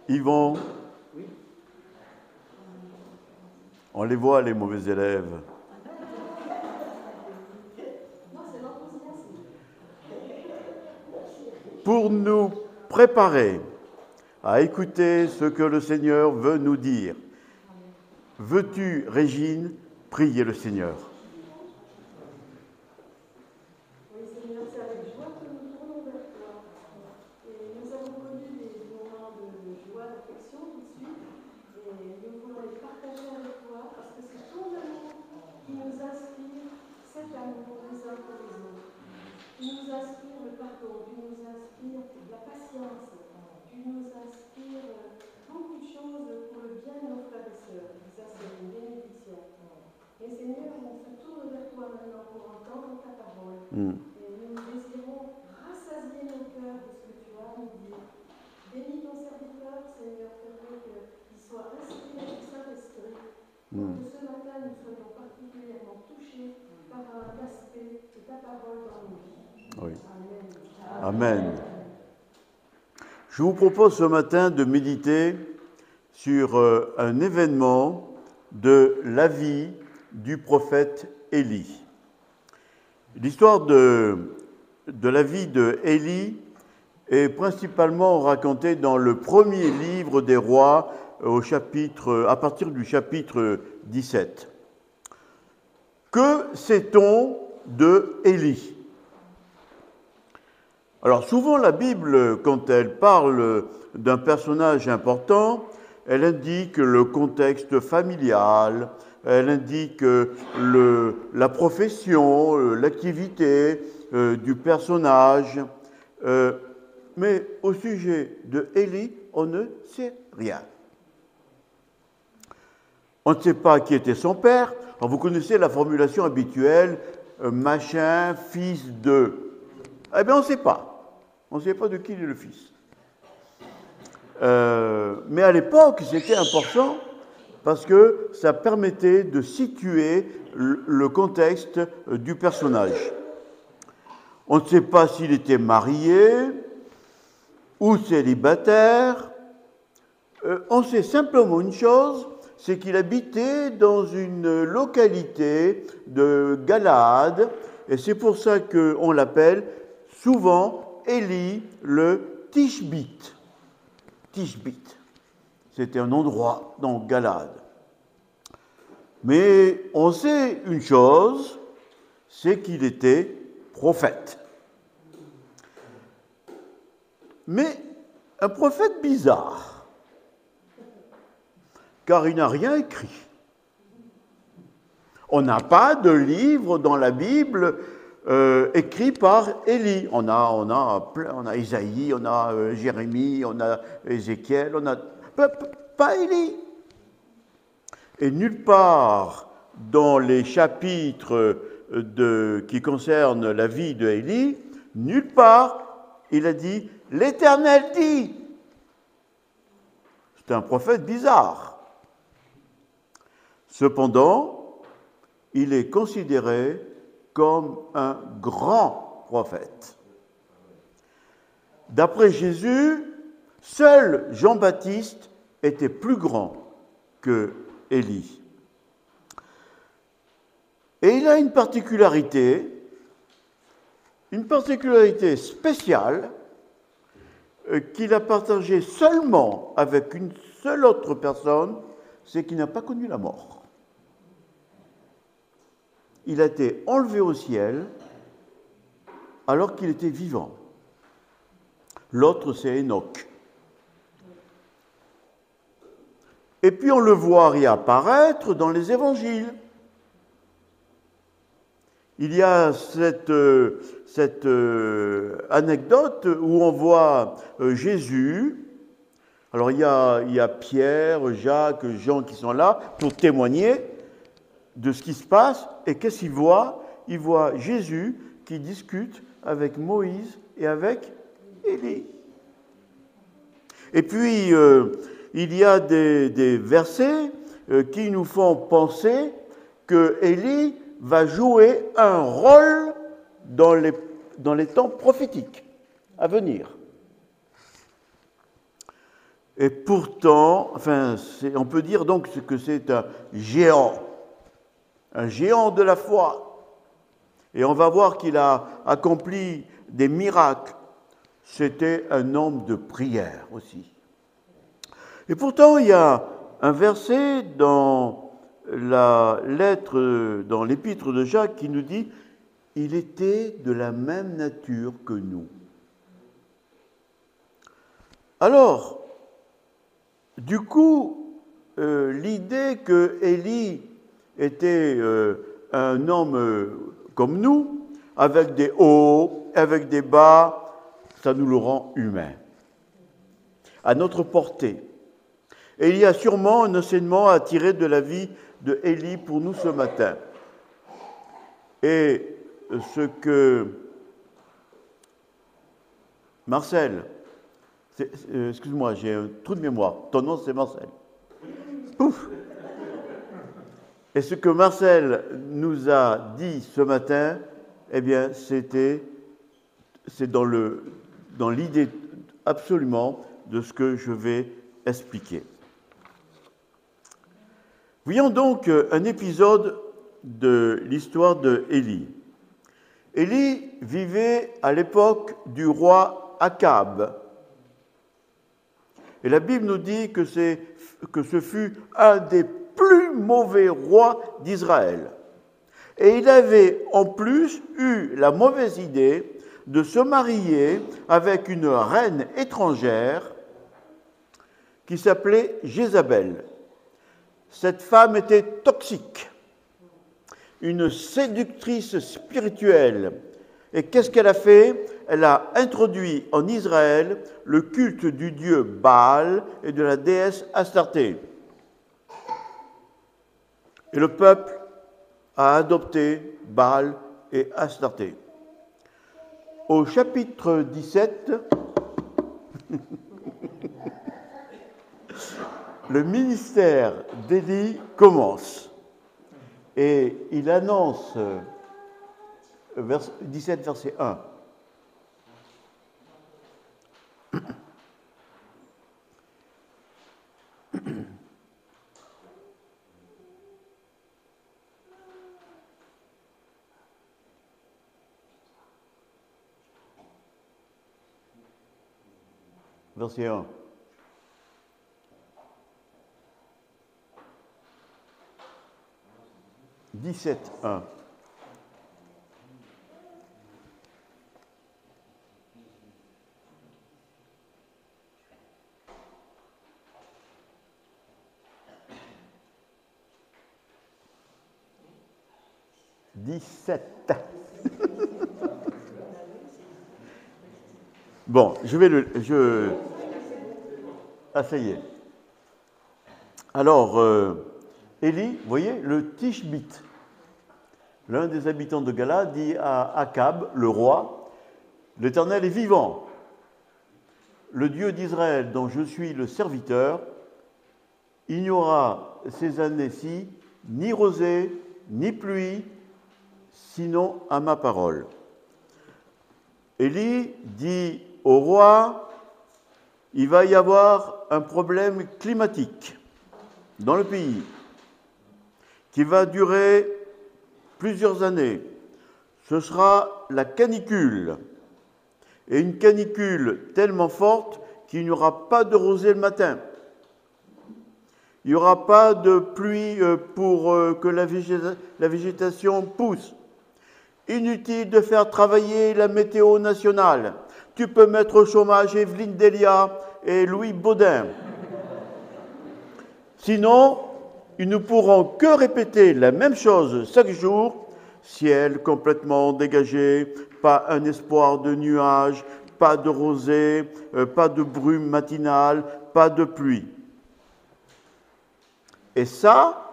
Yvon, on les voit, les mauvais élèves. Pour nous préparer à écouter ce que le Seigneur veut nous dire, veux-tu, Régine, prier le Seigneur? Oui, Seigneur, c'est avec joie que nous tournons vers toi. Et nous avons connu des moments de joie, d'affection tout de suite. Et nous voulons les partager avec toi parce que c'est ton amour qui nous inspire cet amour les uns pour les autres. Tu nous inspires le pardon, tu nous inspires la patience, tu nous inspires beaucoup de choses pour le bien de nos frères et sœurs. Et ça, c'est une bénédiction. Et Seigneur, on se tourne vers toi maintenant pour entendre ta parole. Et nous désirons rassasier nos cœurs de ce que tu as à nous dire. Bénis ton serviteur, Seigneur, fais qu'il soit inspiré du Saint-Esprit. Pour que ce matin, nous soyons particulièrement touchés par un aspect de ta parole dans nos vies. Oui. Amen. Amen. Je vous propose ce matin de méditer sur un événement de la vie du prophète Élie. L'histoire de la vie de Élie est principalement racontée dans le premier livre des rois à partir du chapitre 17. Que sait-on de Élie ? Alors souvent la Bible, quand elle parle d'un personnage important, elle indique le contexte familial, elle indique la profession, l'activité du personnage. Mais au sujet de Élie, on ne sait rien. On ne sait pas qui était son père. Alors vous connaissez la formulation habituelle, machin, fils de... Eh bien, on ne sait pas. On ne sait pas de qui il est le fils. Mais à l'époque, c'était important parce que ça permettait de situer le contexte du personnage. On ne sait pas s'il était marié ou célibataire. On sait simplement une chose, c'est qu'il habitait dans une localité de Galaad, et c'est pour ça qu'on l'appelle souvent Élie le Tishbite. Tishbite, c'était un endroit dans Galaad. Mais on sait une chose, c'est qu'il était prophète. Mais un prophète bizarre, car il n'a rien écrit. On n'a pas de livre dans la Bible écrit par Élie. On a Isaïe, on a Jérémie, on a Ézéchiel, on a... Pas Élie. Et nulle part dans les chapitres qui concernent la vie de Élie, nulle part il a dit « l'Éternel dit ». C'est un prophète bizarre. Cependant, il est considéré comme un grand prophète. D'après Jésus, seul Jean-Baptiste était plus grand que Élie. Et il a une particularité spéciale qu'il a partagée seulement avec une seule autre personne, c'est qu'il n'a pas connu la mort. Il a été enlevé au ciel alors qu'il était vivant. L'autre, c'est Enoch. Et puis on le voit réapparaître dans les évangiles. Il y a cette anecdote où on voit Jésus. Alors il y a Pierre, Jacques, Jean qui sont là pour témoigner de ce qui se passe. Et qu'est-ce qu'il voit ? Il voit Jésus qui discute avec Moïse et avec Élie. Et puis, il y a des versets qui nous font penser que Élie va jouer un rôle dans les temps prophétiques à venir. Et pourtant, on peut dire donc que c'est un géant de la foi. Et on va voir qu'il a accompli des miracles. C'était un homme de prière aussi. Et pourtant, il y a un verset dans la lettre, dans l'épître de Jacques qui nous dit « Il était de la même nature que nous ». Alors, du coup, l'idée que Élie était un homme comme nous, avec des hauts, avec des bas, ça nous le rend humain, à notre portée. Et il y a sûrement un enseignement à tirer de la vie de Élie pour nous ce matin. Et ce que Marcel, excuse-moi, j'ai un trou de mémoire, ton nom c'est Marcel. Ouf. Et ce que Marcel nous a dit ce matin, eh bien, c'est dans l'idée absolument de ce que je vais expliquer. Voyons donc un épisode de l'histoire de Élie. Élie vivait à l'époque du roi Akab. Et la Bible nous dit que ce fut un des plus mauvais rois d'Israël. Et il avait en plus eu la mauvaise idée de se marier avec une reine étrangère qui s'appelait Jézabel. Cette femme était toxique, une séductrice spirituelle. Et qu'est-ce qu'elle a fait? Elle a introduit en Israël le culte du dieu Baal et de la déesse Astarté. Et le peuple a adopté Baal et Astarté. Au chapitre 17, le ministère d'Élie commence et il annonce, 17 verset 1, verset 1. « 17, 1. « 17. » Bon, Ah, ça y est. Alors, Élie, vous voyez, le Tishbite, l'un des habitants de Gala, dit à Akab, le roi, « L'Éternel est vivant. Le Dieu d'Israël dont je suis le serviteur, il n'y aura ces années-ci ni rosée, ni pluie, sinon à ma parole. » Élie dit au roi, il va y avoir un problème climatique dans le pays qui va durer plusieurs années. Ce sera la canicule, et une canicule tellement forte qu'il n'y aura pas de rosée le matin. Il n'y aura pas de pluie pour que la végétation pousse. Inutile de faire travailler la météo nationale. Tu peux mettre au chômage Evelyne Delia et Louis Baudin. Sinon, ils ne pourront que répéter la même chose chaque jour. Ciel complètement dégagé, pas un espoir de nuages, pas de rosée, pas de brume matinale, pas de pluie. Et ça,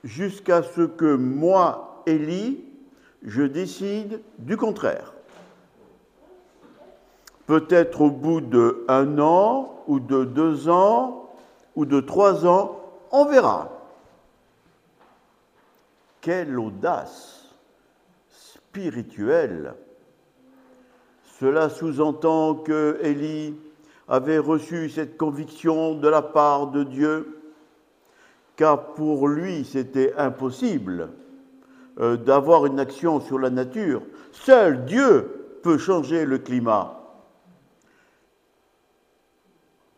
jusqu'à ce que moi, Élie, je décide du contraire. Peut-être au bout d'1 an, ou de 2 ans, ou de 3 ans, on verra. Quelle audace spirituelle! Cela sous-entend que Élie avait reçu cette conviction de la part de Dieu, car pour lui c'était impossible d'avoir une action sur la nature. Seul Dieu peut changer le climat.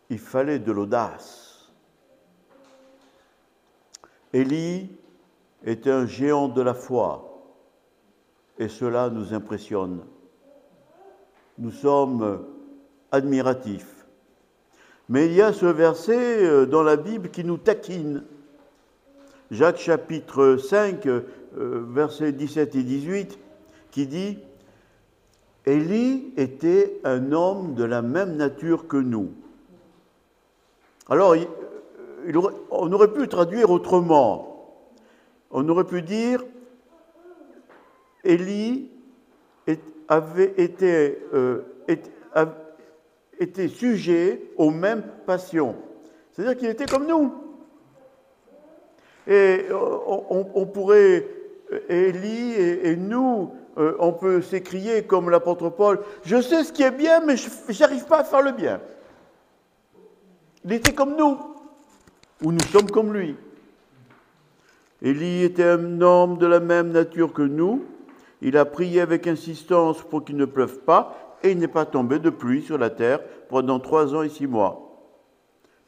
Il fallait de l'audace. Élie était un géant de la foi, et cela nous impressionne. Nous sommes admiratifs. Mais il y a ce verset dans la Bible qui nous taquine. Jacques chapitre 5, versets 17 et 18, qui dit « Élie était un homme de la même nature que nous. » Alors, on aurait pu traduire autrement. On aurait pu dire « Élie avait été sujet aux mêmes passions. » C'est-à-dire qu'il était comme nous. Et on pourrait, Élie et nous, on peut s'écrier comme l'apôtre Paul, « Je sais ce qui est bien, mais je n'arrive pas à faire le bien. » Il était comme nous, ou nous sommes comme lui. Élie était un homme de la même nature que nous. Il a prié avec insistance pour qu'il ne pleuve pas, et il n'est pas tombé de pluie sur la terre pendant 3 ans et 6 mois.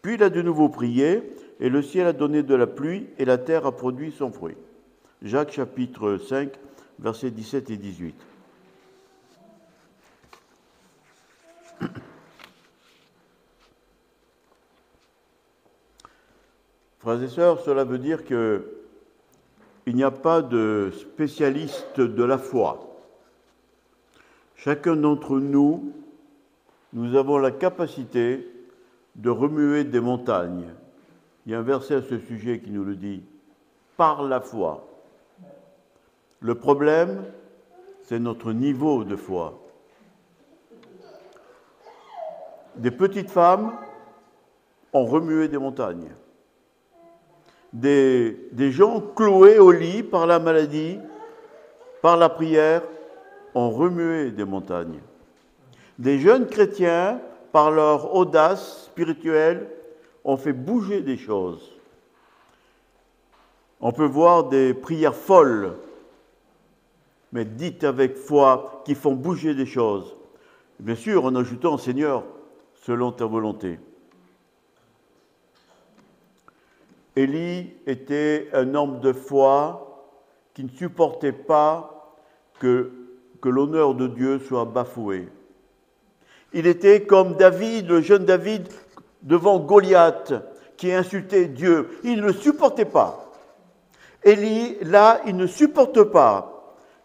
Puis il a de nouveau prié, et le ciel a donné de la pluie, et la terre a produit son fruit. Jacques chapitre 5, versets 17 et 18. Frères et sœurs, cela veut dire qu'il n'y a pas de spécialiste de la foi. Chacun d'entre nous, nous avons la capacité de remuer des montagnes. Il y a un verset à ce sujet qui nous le dit, par la foi. Le problème, c'est notre niveau de foi. Des petites femmes ont remué des montagnes. Des gens cloués au lit par la maladie, par la prière, ont remué des montagnes. Des jeunes chrétiens, par leur audace spirituelle, ont fait bouger des choses. On peut voir des prières folles, mais dites avec foi, qui font bouger des choses. Bien sûr, en ajoutant, Seigneur, selon ta volonté. Élie était un homme de foi qui ne supportait pas que l'honneur de Dieu soit bafoué. Il était comme David, le jeune David, devant Goliath, qui insultait Dieu. Il ne le supportait pas. Élie, là, il ne supporte pas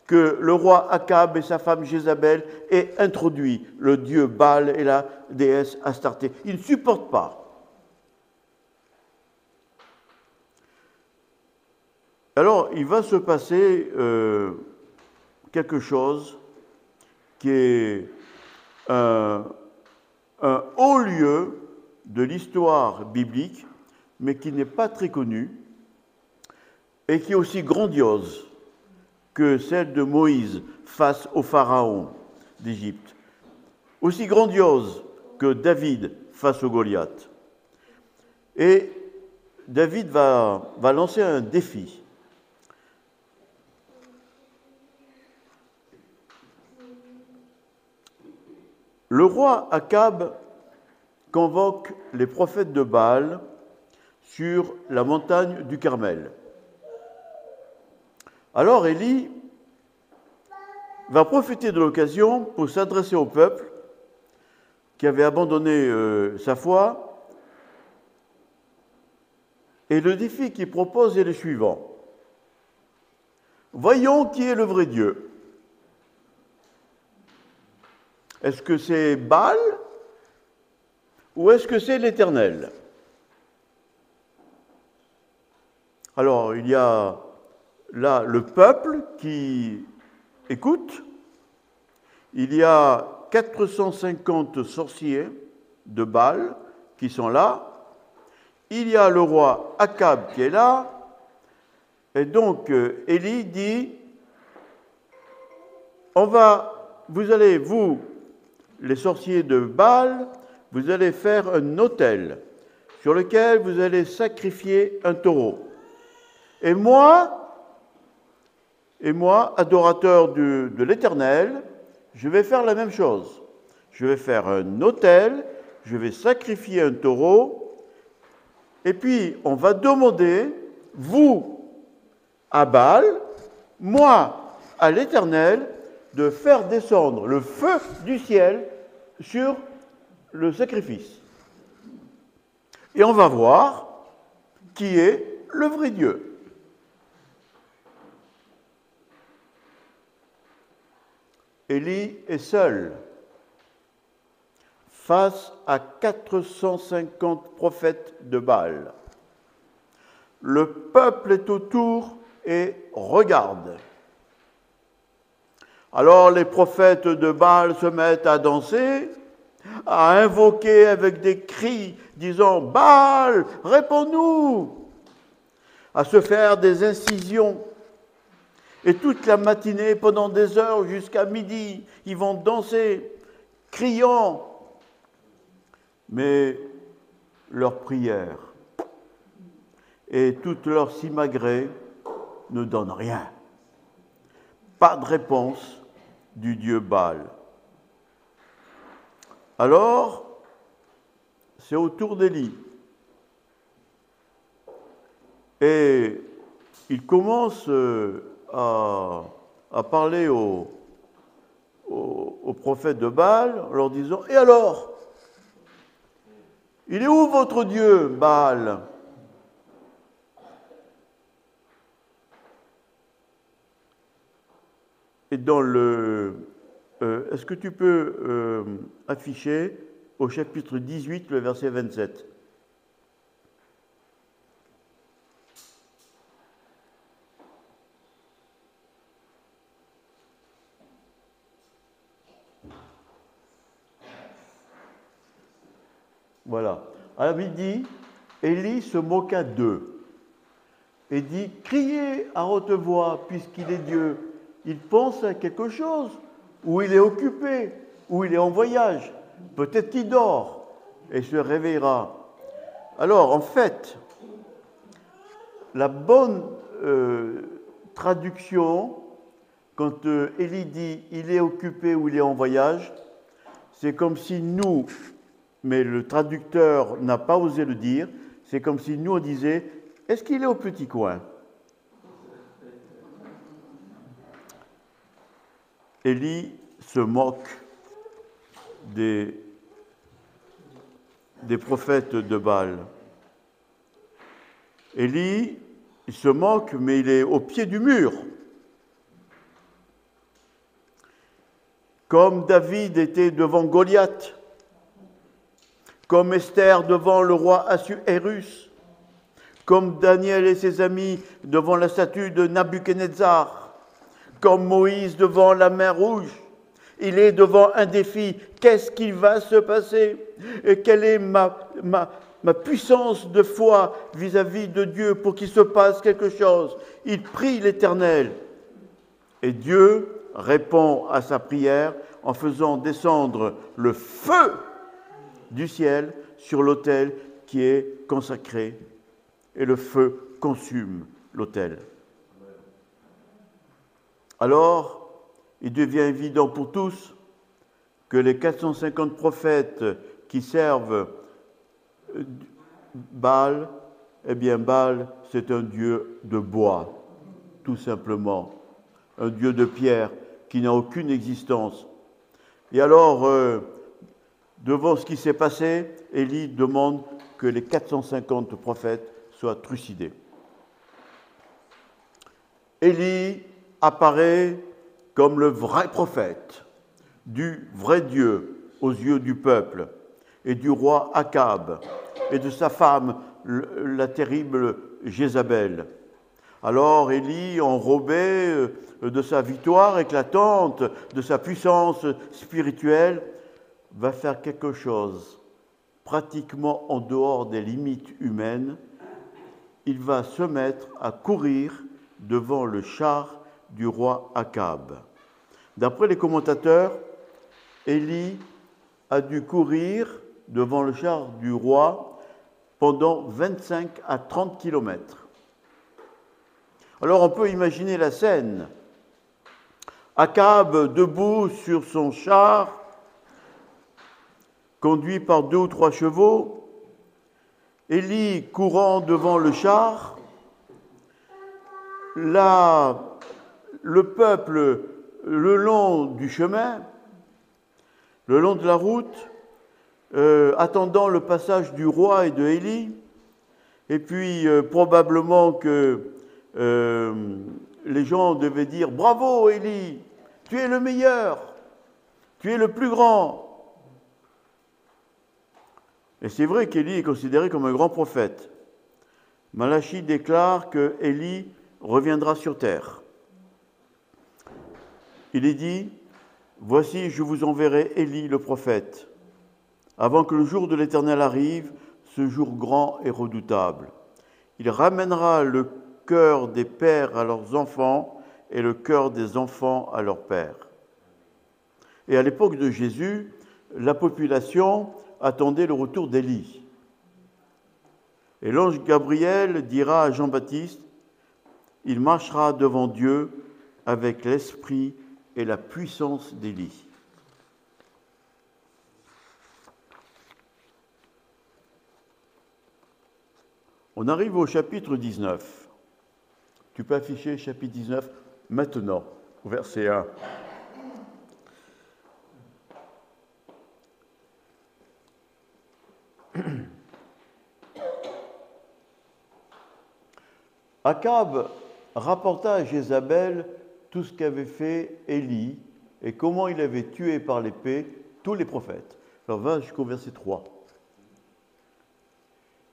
que le roi Akab et sa femme Jézabel aient introduit le dieu Baal et la déesse Astarté. Il ne supporte pas. Alors, il va se passer quelque chose qui est un haut lieu de l'histoire biblique, mais qui n'est pas très connu, et qui est aussi grandiose que celle de Moïse face au pharaon d'Égypte, aussi grandiose que David face au Goliath. Et David va lancer un défi. Le roi Akab convoque les prophètes de Baal sur la montagne du Carmel. Alors Élie va profiter de l'occasion pour s'adresser au peuple qui avait abandonné sa foi. Et le défi qu'il propose est le suivant. Voyons qui est le vrai Dieu. Est-ce que c'est Baal ou est-ce que c'est l'Éternel? Alors, il y a là le peuple qui écoute. Il y a 450 sorciers de Baal qui sont là. Il y a le roi Akab qui est là. Et donc, Élie dit, vous allez, les sorciers de Baal, vous allez faire un autel sur lequel vous allez sacrifier un taureau. Et moi, adorateur de l'Éternel, je vais faire la même chose. Je vais faire un autel, je vais sacrifier un taureau, et puis on va demander, vous à Baal, moi à l'Éternel, de faire descendre le feu du ciel sur le sacrifice. Et on va voir qui est le vrai Dieu. Élie est seul face à 450 prophètes de Baal. Le peuple est autour et regarde. Alors les prophètes de Baal se mettent à danser, à invoquer avec des cris, disant « Baal, réponds-nous !» à se faire des incisions. Et toute la matinée, pendant des heures jusqu'à midi, ils vont danser, criant. Mais leur prière et toute leur simagrée ne donnent rien. Pas de réponse du dieu Baal. Alors, c'est au tour d'Élie. Et il commence à parler aux prophètes de Baal en leur disant « Et alors ? Il est où votre Dieu, Baal ?» Et dans le... est-ce que tu peux afficher au chapitre 18, le verset 27 ? Voilà. À midi, Élie se moqua d'eux et dit « Criez à haute voix, puisqu'il est Dieu. Il pense à quelque chose, ou il est occupé, ou il est en voyage. Peut-être qu'il dort et se réveillera. » Alors, en fait, la bonne traduction, quand Élie dit « il est occupé » ou « il est en voyage », c'est comme si nous, mais le traducteur n'a pas osé le dire, c'est comme si nous on disait « est-ce qu'il est au petit coin ?» Élie se moque des prophètes de Baal. Élie, il se moque, mais il est au pied du mur. Comme David était devant Goliath, comme Esther devant le roi Assuérus, comme Daniel et ses amis devant la statue de Nabuchodonosor, comme Moïse devant la mer Rouge. Il est devant un défi. Qu'est-ce qui va se passer? Et quelle est ma puissance de foi vis-à-vis de Dieu pour qu'il se passe quelque chose? Il prie l'Éternel. Et Dieu répond à sa prière en faisant descendre le feu du ciel sur l'autel qui est consacré. Et le feu consume l'autel. Alors, il devient évident pour tous que les 450 prophètes qui servent Baal, eh bien Baal, c'est un dieu de bois, tout simplement, un dieu de pierre qui n'a aucune existence. Et alors, devant ce qui s'est passé, Élie demande que les 450 prophètes soient trucidés. Élie apparaît comme le vrai prophète du vrai Dieu aux yeux du peuple et du roi Akab et de sa femme, la terrible Jézabel. Alors Élie, enrobé de sa victoire éclatante, de sa puissance spirituelle, va faire quelque chose pratiquement en dehors des limites humaines. Il va se mettre à courir devant le char du roi Akab. D'après les commentateurs, Élie a dû courir devant le char du roi pendant 25 à 30 kilomètres. Alors on peut imaginer la scène. Akab debout sur son char, conduit par 2 ou 3 chevaux, Élie courant devant le char, là, le peuple le long du chemin, le long de la route, attendant le passage du roi et de Élie, et puis probablement que les gens devaient dire « Bravo Élie, tu es le meilleur, tu es le plus grand ». Et c'est vrai qu'Élie est considéré comme un grand prophète. Malachie déclare que Élie reviendra sur terre. Il est dit « Voici, je vous enverrai Élie le prophète, avant que le jour de l'Éternel arrive, ce jour grand et redoutable. Il ramènera le cœur des pères à leurs enfants et le cœur des enfants à leurs pères. » Et à l'époque de Jésus, la population attendait le retour d'Élie. Et l'ange Gabriel dira à Jean-Baptiste, « Il marchera devant Dieu avec l'esprit et la puissance d'Élie. » On arrive au chapitre 19. Tu peux afficher chapitre 19 maintenant, au verset 1. Akab rapporta à Jézabel tout ce qu'avait fait Élie et comment il avait tué par l'épée tous les prophètes. Alors va jusqu'au verset 3.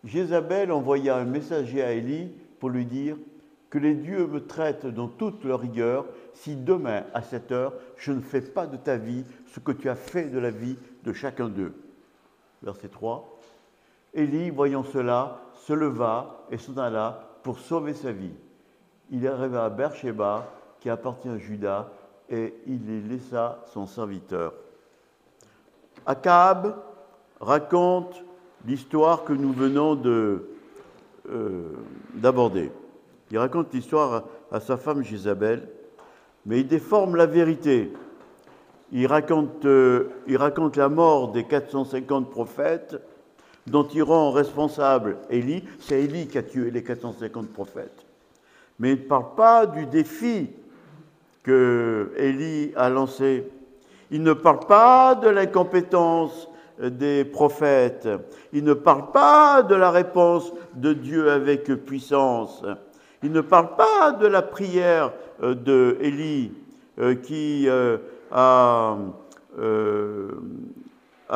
Jézabel envoya un messager à Élie pour lui dire « Que les dieux me traitent dans toute leur rigueur si demain, à cette heure, je ne fais pas de ta vie ce que tu as fait de la vie de chacun d'eux. » Verset 3. Élie, voyant cela, se leva et s'en alla pour sauver sa vie. Il arriva à Beersheba, qui appartient à Juda, et il y laissa son serviteur. Akab raconte l'histoire que nous venons d'aborder. Il raconte l'histoire à sa femme Jézabel, mais il déforme la vérité. Il raconte la mort des 450 prophètes dont il rend responsable Élie. C'est Élie qui a tué les 450 prophètes. Mais il ne parle pas du défi que Élie a lancé. Il ne parle pas de l'incompétence des prophètes. Il ne parle pas de la réponse de Dieu avec puissance. Il ne parle pas de la prière de Élie qui a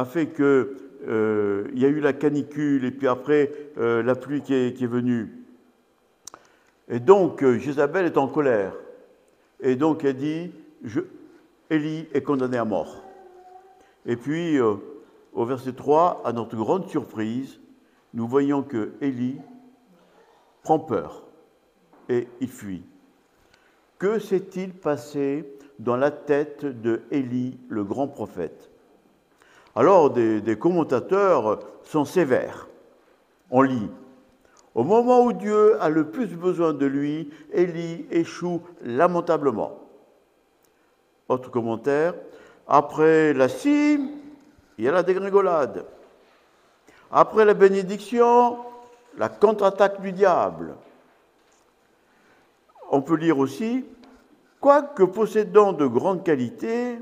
fait que il y a eu la canicule et puis après la pluie qui est venue. Et donc Jézabel est en colère. Et donc elle dit, Élie est condamné à mort. Et puis au verset 3, à notre grande surprise, nous voyons que Élie prend peur et il fuit. Que s'est-il passé dans la tête de Élie, le grand prophète? Alors, des commentateurs sont sévères. On lit. Au moment où Dieu a le plus besoin de lui, Élie échoue lamentablement. Autre commentaire. Après la cime, il y a la dégringolade. Après la bénédiction, la contre-attaque du diable. On peut lire aussi, quoique possédant de grandes qualités,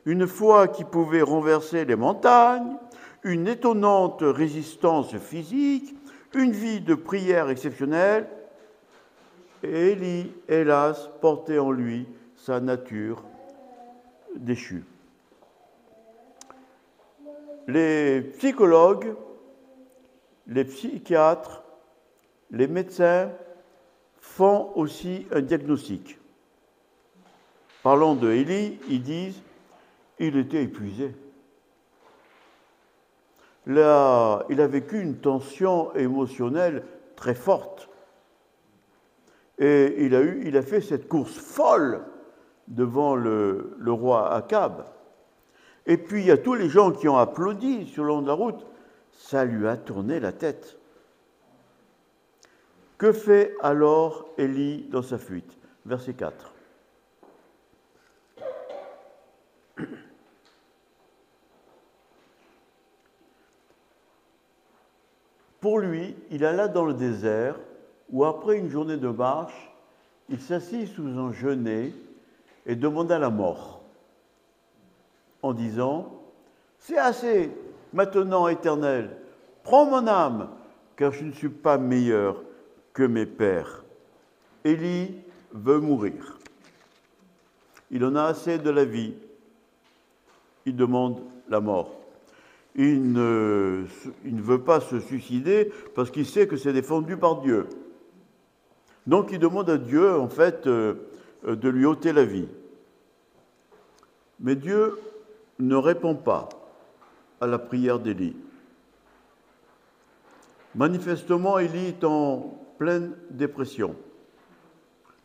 une foi qui pouvait renverser les montagnes, une étonnante résistance physique, une vie de prière exceptionnelle, Élie, hélas, portait en lui sa nature déchue. Les psychologues, les psychiatres, les médecins font aussi un diagnostic. Parlant de Élie, ils disent il était épuisé. Là, il a vécu une tension émotionnelle très forte. Et il a fait cette course folle devant le roi Akab. Et puis, il y a tous les gens qui ont applaudi sur le long de la route. Ça lui a tourné la tête. Que fait alors Élie dans sa fuite? Verset 4. Pour lui, il alla dans le désert, où après une journée de marche, il s'assit sous un genêt et demanda la mort, en disant « C'est assez, maintenant, Éternel, prends mon âme, car je ne suis pas meilleur que mes pères. » Élie veut mourir. Il en a assez de la vie. Il demande la mort. Il ne veut pas se suicider parce qu'il sait que c'est défendu par Dieu. Donc il demande à Dieu, en fait, de lui ôter la vie. Mais Dieu ne répond pas à la prière d'Élie. Manifestement, Élie est en pleine dépression.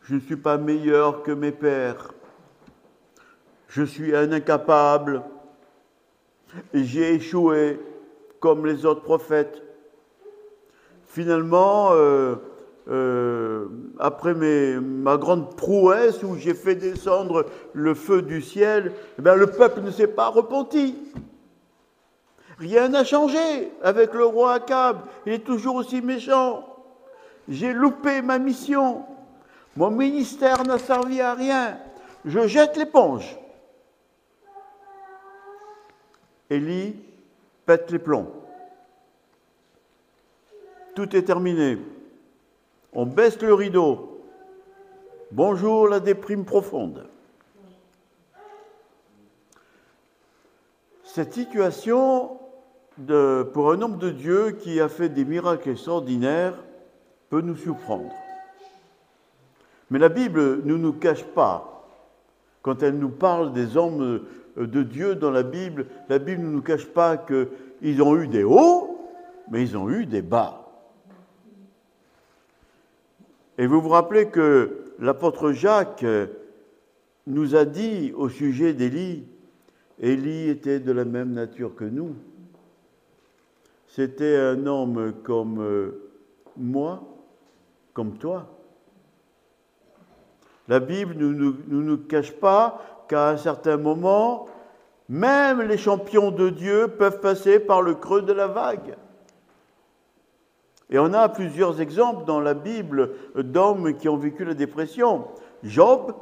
Je ne suis pas meilleur que mes pères. Je suis un incapable. J'ai échoué comme les autres prophètes. Finalement, après ma grande prouesse où j'ai fait descendre le feu du ciel, le peuple ne s'est pas repenti. Rien n'a changé avec le roi Akab. Il est toujours aussi méchant. J'ai loupé ma mission. Mon ministère n'a servi à rien. Je jette l'éponge. Élie pète les plombs. Tout est terminé. On baisse le rideau. Bonjour la déprime profonde. Cette situation, pour un homme de Dieu qui a fait des miracles extraordinaires, peut nous surprendre. Mais la Bible ne nous cache pas, quand elle nous parle des hommes de Dieu dans la Bible ne nous cache pas qu'ils ont eu des hauts, mais ils ont eu des bas. Et vous vous rappelez que l'apôtre Jacques nous a dit au sujet d'Élie, Élie était de la même nature que nous. C'était un homme comme moi, comme toi. La Bible ne nous cache pas qu'à un certain moment, même les champions de Dieu peuvent passer par le creux de la vague. Et on a plusieurs exemples dans la Bible d'hommes qui ont vécu la dépression. Job,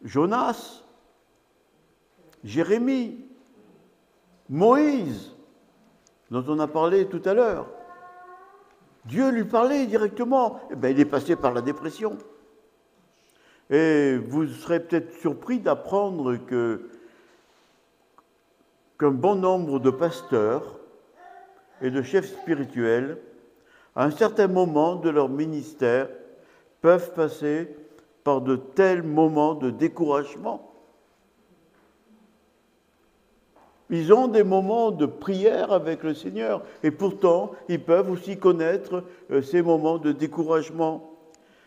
Jonas, Jérémie, Moïse, dont on a parlé tout à l'heure. Dieu lui parlait directement. Il est passé par la dépression. Et vous serez peut-être surpris d'apprendre qu'un bon nombre de pasteurs et de chefs spirituels, à un certain moment de leur ministère, peuvent passer par de tels moments de découragement. Ils ont des moments de prière avec le Seigneur et pourtant, ils peuvent aussi connaître ces moments de découragement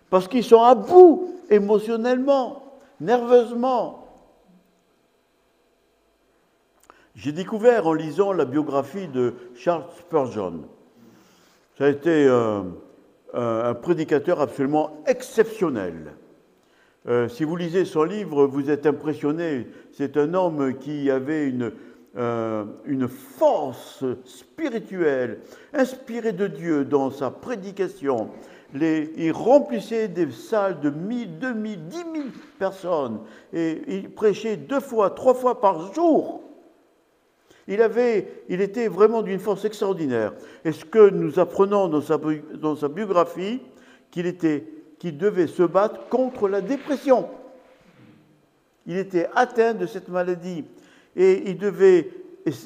parce qu'ils sont à bout émotionnellement, nerveusement. J'ai découvert en lisant la biographie de Charles Spurgeon. Ça a été un prédicateur absolument exceptionnel. Si vous lisez son livre, vous êtes impressionné. C'est un homme qui avait une force spirituelle, inspirée de Dieu dans sa prédication. Il remplissait des salles de 1000, 2000, 10 000 personnes et il prêchait 2 fois, 3 fois par jour. Il était vraiment d'une force extraordinaire. Et ce que nous apprenons dans sa biographie, qu'il devait se battre contre la dépression. Il était atteint de cette maladie. Et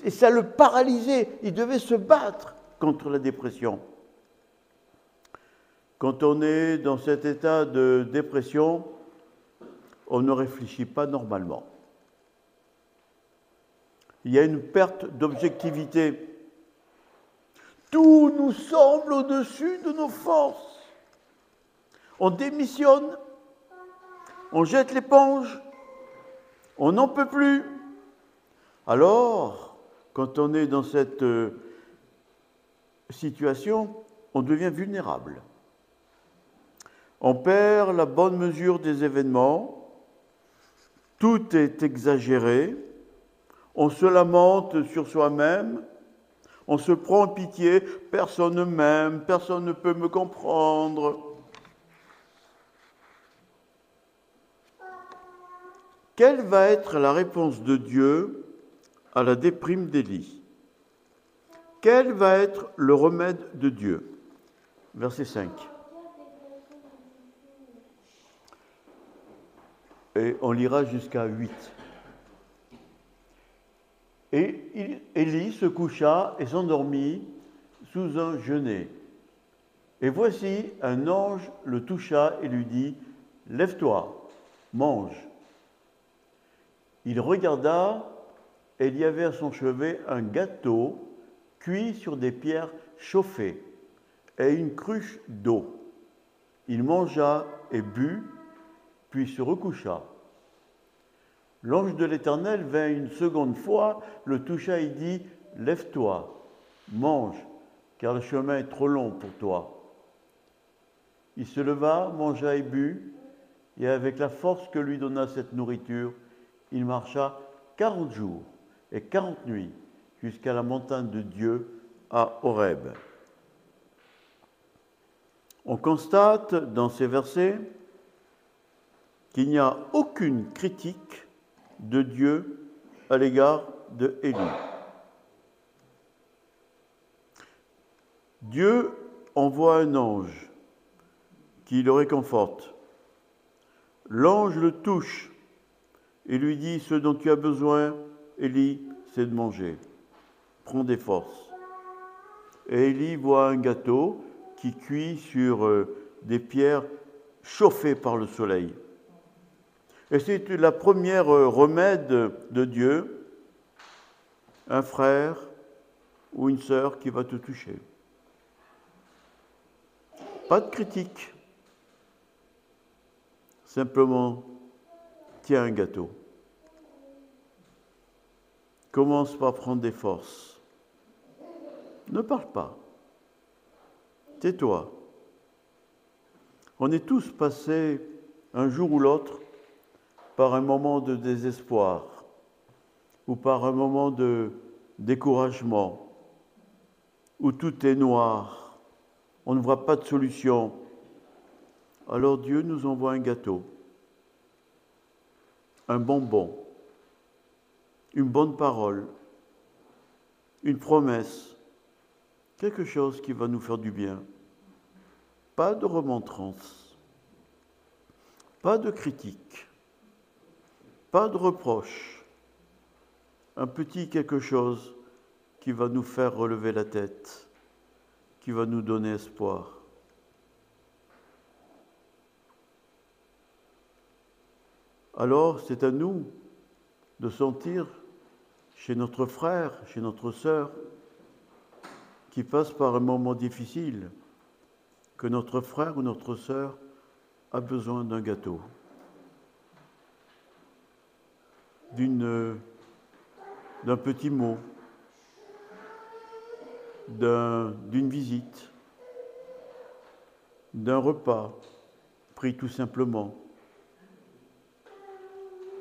ça le paralysait. Il devait se battre contre la dépression. Quand on est dans cet état de dépression, on ne réfléchit pas normalement. Il y a une perte d'objectivité. Tout nous semble au-dessus de nos forces. On démissionne, on jette l'éponge, on n'en peut plus. Alors, quand on est dans cette situation, on devient vulnérable. On perd la bonne mesure des événements, tout est exagéré, on se lamente sur soi-même, on se prend en pitié, personne ne m'aime, personne ne peut me comprendre. Quelle va être la réponse de Dieu à la déprime d'Élie? Quel va être le remède de Dieu? Verset 5. Et on lira jusqu'à 8. Et Élie se coucha et s'endormit sous un genêt. Et voici, un ange le toucha et lui dit, « Lève-toi, mange. » Il regarda, et il y avait à son chevet un gâteau cuit sur des pierres chauffées et une cruche d'eau. Il mangea et but, puis se recoucha. L'ange de l'Éternel vint une seconde fois, le toucha et dit, « Lève-toi, mange, car le chemin est trop long pour toi. » Il se leva, mangea et but, et avec la force que lui donna cette nourriture, il marcha 40 jours et 40 nuits jusqu'à la montagne de Dieu à Horeb. On constate dans ces versets qu'il n'y a aucune critique de Dieu à l'égard de Élie. Dieu envoie un ange qui le réconforte. L'ange le touche et lui dit, « Ce dont tu as besoin, Élie, c'est de manger. Prends des forces. » Et Élie voit un gâteau qui cuit sur des pierres chauffées par le soleil. Et c'est la première remède de Dieu, un frère ou une sœur qui va te toucher. Pas de critique. Simplement, tiens un gâteau. Commence par prendre des forces. Ne parle pas. Tais-toi. On est tous passés, un jour ou l'autre, par un moment de désespoir ou par un moment de découragement où tout est noir, on ne voit pas de solution. Alors Dieu nous envoie un gâteau, un bonbon, une bonne parole, une promesse, quelque chose qui va nous faire du bien. Pas de remontrance, pas de critique, pas de reproche, un petit quelque chose qui va nous faire relever la tête, qui va nous donner espoir. Alors, c'est à nous de sentir chez notre frère, chez notre sœur, qui passe par un moment difficile, que notre frère ou notre sœur a besoin d'un gâteau, d'un petit mot, d'une visite, d'un repas pris tout simplement.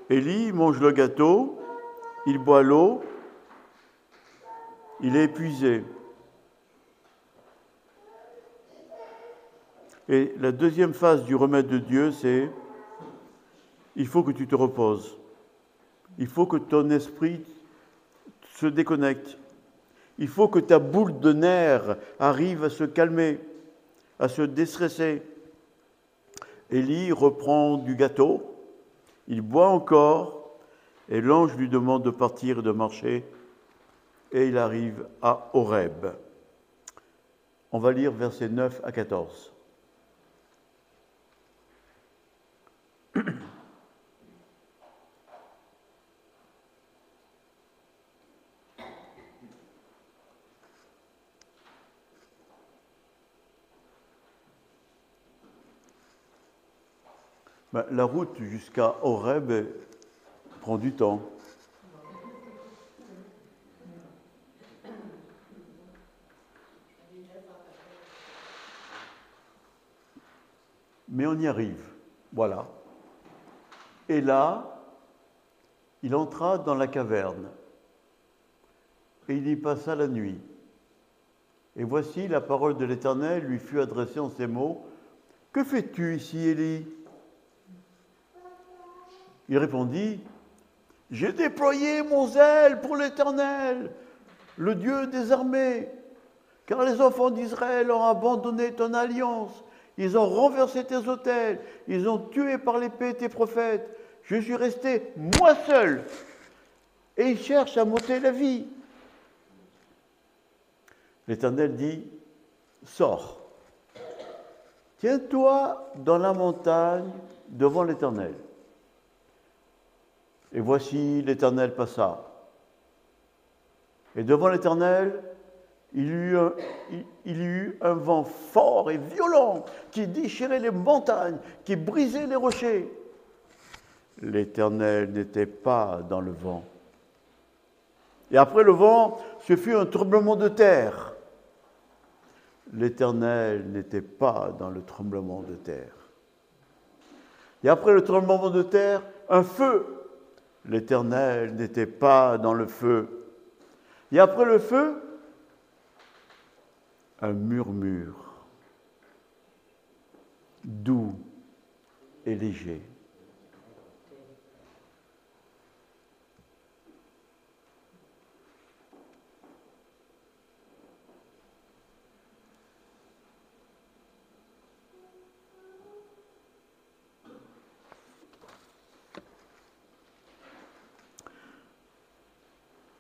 Élie mange le gâteau, il boit l'eau, il est épuisé. Et la deuxième phase du remède de Dieu, c'est il faut que tu te reposes. Il faut que ton esprit se déconnecte. Il faut que ta boule de nerfs arrive à se calmer, à se déstresser. Élie reprend du gâteau, il boit encore, et l'ange lui demande de partir et de marcher, et il arrive à Horeb. On va lire versets 9 à 14. La route jusqu'à Horeb prend du temps. Mais on y arrive. Voilà. Et là, il entra dans la caverne. Et il y passa la nuit. Et voici la parole de l'Éternel lui fut adressée en ces mots. « Que fais-tu ici, Élie ?» Il répondit, « J'ai déployé mon zèle pour l'Éternel, le Dieu des armées, car les enfants d'Israël ont abandonné ton alliance, ils ont renversé tes autels, ils ont tué par l'épée tes prophètes. Je suis resté moi seul, et ils cherchent à m'ôter la vie. » L'Éternel dit, « Sors, tiens-toi dans la montagne devant l'Éternel. » Et voici l'Éternel passa. Et devant l'Éternel, il y eut un vent fort et violent qui déchirait les montagnes, qui brisait les rochers. L'Éternel n'était pas dans le vent. Et après le vent, ce fut un tremblement de terre. L'Éternel n'était pas dans le tremblement de terre. Et après le tremblement de terre, un feu. L'Éternel n'était pas dans le feu. Et après le feu, un murmure, doux et léger.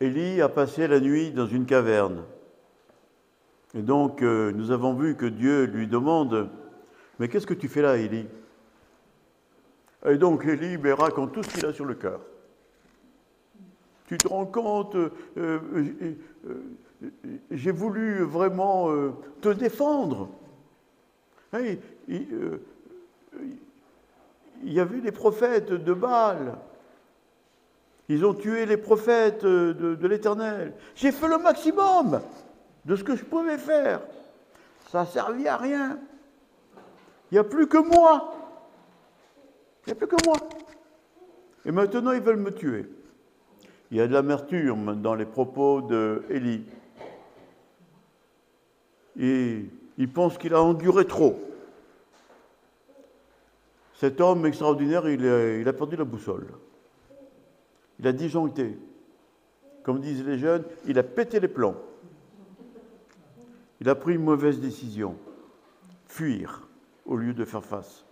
Élie a passé la nuit dans une caverne. Et donc, nous avons vu que Dieu lui demande, « Mais qu'est-ce que tu fais là, Élie ?» Et donc, Élie raconte tout ce qu'il a sur le cœur. Tu te rends compte, j'ai voulu vraiment te défendre. Hey, il y avait les prophètes de Baal. Ils ont tué les prophètes de l'Éternel. J'ai fait le maximum de ce que je pouvais faire. Ça n'a servi à rien. Il n'y a plus que moi. Il n'y a plus que moi. Et maintenant, ils veulent me tuer. Il y a de l'amertume dans les propos d'Élie. Et il pense qu'il a enduré trop. Cet homme extraordinaire, il a perdu la boussole. Il a disjoncté. Comme disent les jeunes, il a pété les plombs. Il a pris une mauvaise décision. Fuir au lieu de faire face.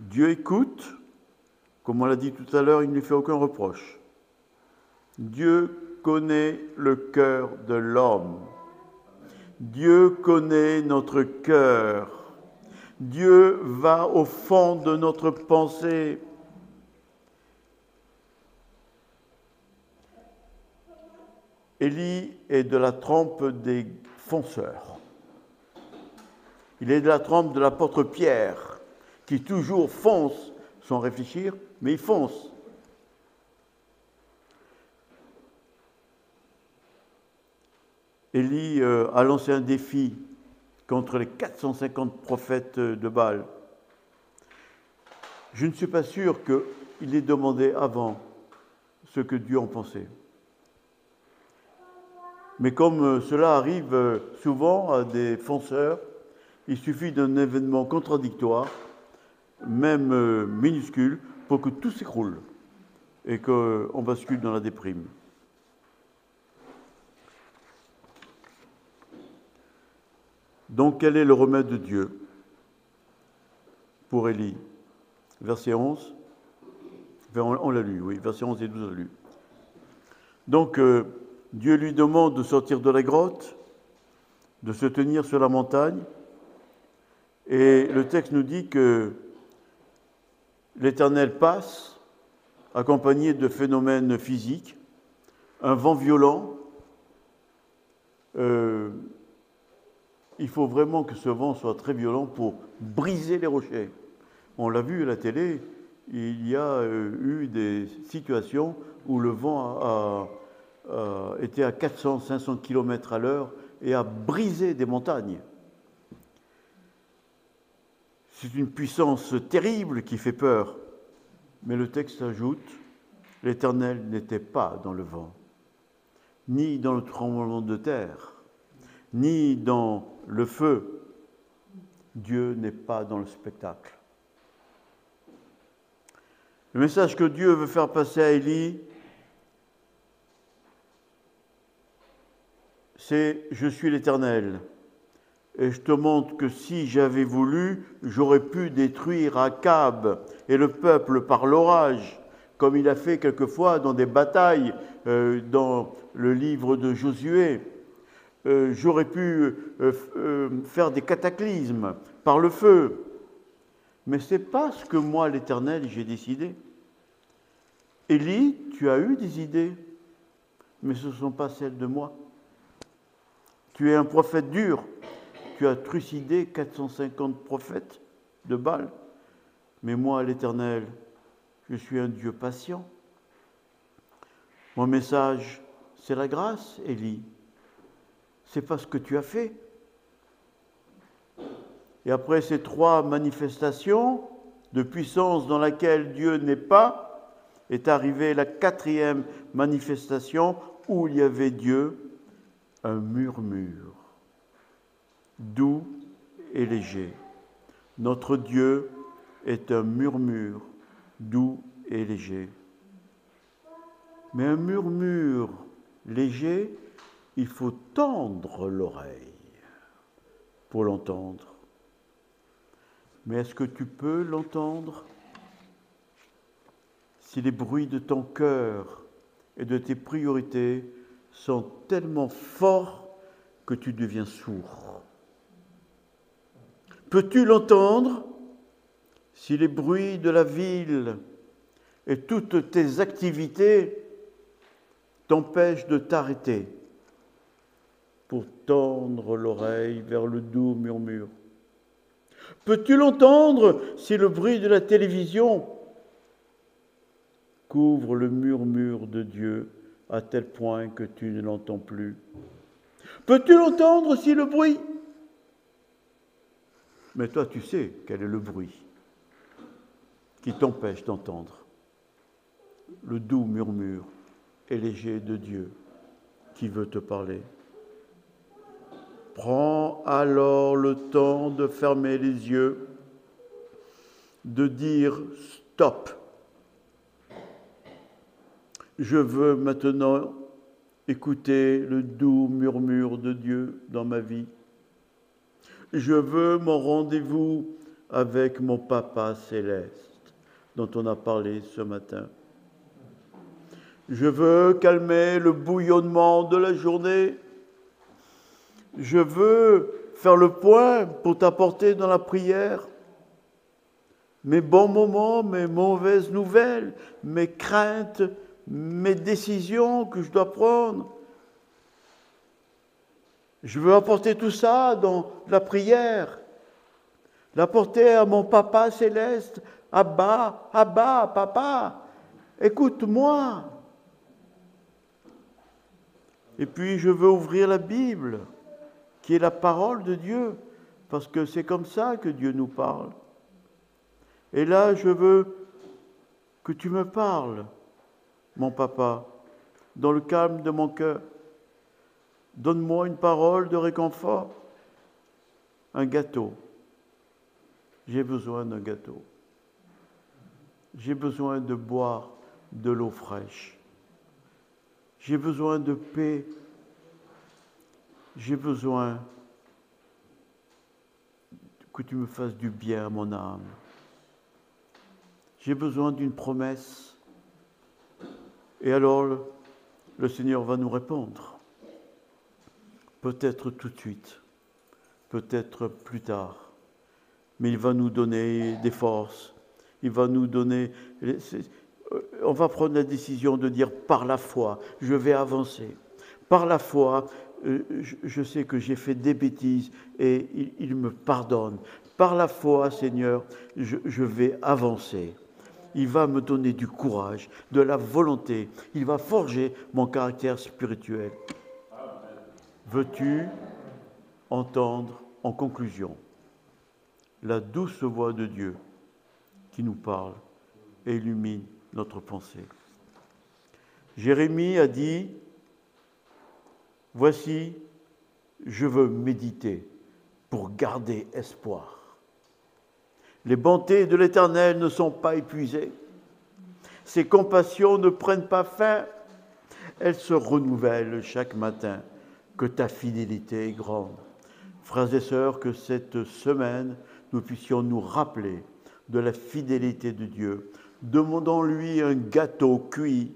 Dieu écoute. Comme on l'a dit tout à l'heure, il ne lui fait aucun reproche. Dieu connaît le cœur de l'homme. Dieu connaît notre cœur. Dieu va au fond de notre pensée. Élie est de la trempe des fonceurs. Il est de la trempe de l'apôtre Pierre, qui toujours fonce sans réfléchir, mais il fonce. Élie a lancé un défi contre les 450 prophètes de Baal. Je ne suis pas sûr qu'il ait demandé avant ce que Dieu en pensait. Mais comme cela arrive souvent à des fonceurs, il suffit d'un événement contradictoire, même minuscule, pour que tout s'écroule et qu'on bascule dans la déprime. Donc, quel est le remède de Dieu pour Élie? Verset 11. On l'a lu, oui, versets 11 et 12, on l'a lu. Donc, Dieu lui demande de sortir de la grotte, de se tenir sur la montagne, et le texte nous dit que l'Éternel passe, accompagné de phénomènes physiques, un vent violent. Il faut vraiment que ce vent soit très violent pour briser les rochers. On l'a vu à la télé, il y a eu des situations où le vent était à 400-500 km à l'heure et a brisé des montagnes. C'est une puissance terrible qui fait peur. Mais le texte ajoute, l'Éternel n'était pas dans le vent, ni dans le tremblement de terre, ni dans le feu. Dieu n'est pas dans le spectacle. Le message que Dieu veut faire passer à Élie, c'est « Je suis l'Éternel ». Et je te montre que si j'avais voulu, j'aurais pu détruire Akab et le peuple par l'orage, comme il a fait quelquefois dans des batailles dans le livre de Josué. J'aurais pu faire des cataclysmes par le feu. Mais ce n'est pas ce que moi, l'Éternel, j'ai décidé. Élie, tu as eu des idées, mais ce ne sont pas celles de moi. Tu es un prophète dur. Tu as trucidé 450 prophètes de Baal. Mais moi, l'Éternel, je suis un Dieu patient. Mon message, c'est la grâce, Élie. C'est pas ce que tu as fait. Et après ces 3 manifestations de puissance dans laquelle Dieu n'est pas, est arrivée la 4e manifestation où il y avait Dieu, un murmure, doux et léger. Notre Dieu est un murmure, doux et léger. Mais un murmure léger, il faut tendre l'oreille pour l'entendre. Mais est-ce que tu peux l'entendre si les bruits de ton cœur et de tes priorités sont tellement forts que tu deviens sourd? Peux-tu l'entendre si les bruits de la ville et toutes tes activités t'empêchent de t'arrêter pour tendre l'oreille vers le doux murmure? Peux-tu l'entendre si le bruit de la télévision couvre le murmure de Dieu à tel point que tu ne l'entends plus? Peux-tu l'entendre si le bruit... Mais toi, tu sais quel est le bruit qui t'empêche d'entendre le doux murmure et léger de Dieu qui veut te parler. Prends alors le temps de fermer les yeux, de dire stop. Je veux maintenant écouter le doux murmure de Dieu dans ma vie. Je veux mon rendez-vous avec mon Papa céleste dont on a parlé ce matin. Je veux calmer le bouillonnement de la journée. Je veux faire le point pour t'apporter dans la prière mes bons moments, mes mauvaises nouvelles, mes craintes, mes décisions que je dois prendre. Je veux apporter tout ça dans la prière, l'apporter à mon Papa céleste. Abba, Abba, Papa, écoute-moi. Et puis je veux ouvrir la Bible, qui est la parole de Dieu, parce que c'est comme ça que Dieu nous parle. Et là, je veux que tu me parles, mon Papa, dans le calme de mon cœur. Donne-moi une parole de réconfort, un gâteau. J'ai besoin d'un gâteau. J'ai besoin de boire de l'eau fraîche. J'ai besoin de paix. J'ai besoin que tu me fasses du bien à mon âme. J'ai besoin d'une promesse. Et alors, le Seigneur va nous répondre. Peut-être tout de suite, peut-être plus tard. Mais il va nous donner des forces. Il va nous donner... On va prendre la décision de dire par la foi, je vais avancer. Par la foi, je sais que j'ai fait des bêtises et il me pardonne. Par la foi, Seigneur, je vais avancer. Il va me donner du courage, de la volonté. Il va forger mon caractère spirituel. Veux-tu entendre en conclusion la douce voix de Dieu qui nous parle et illumine notre pensée. Jérémie a dit, « Voici, je veux méditer pour garder espoir. Les bontés de l'Éternel ne sont pas épuisées. Ses compassions ne prennent pas fin. Elles se renouvellent chaque matin. Que ta fidélité est grande. » Frères et sœurs, que cette semaine, nous puissions nous rappeler de la fidélité de Dieu. Demandons-lui un gâteau cuit.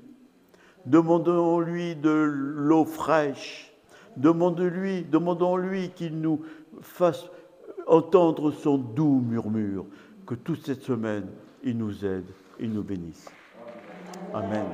Demandons-lui de l'eau fraîche. Demandons-lui qu'il nous fasse entendre son doux murmure. Que toute cette semaine, il nous aide, il nous bénisse. Amen.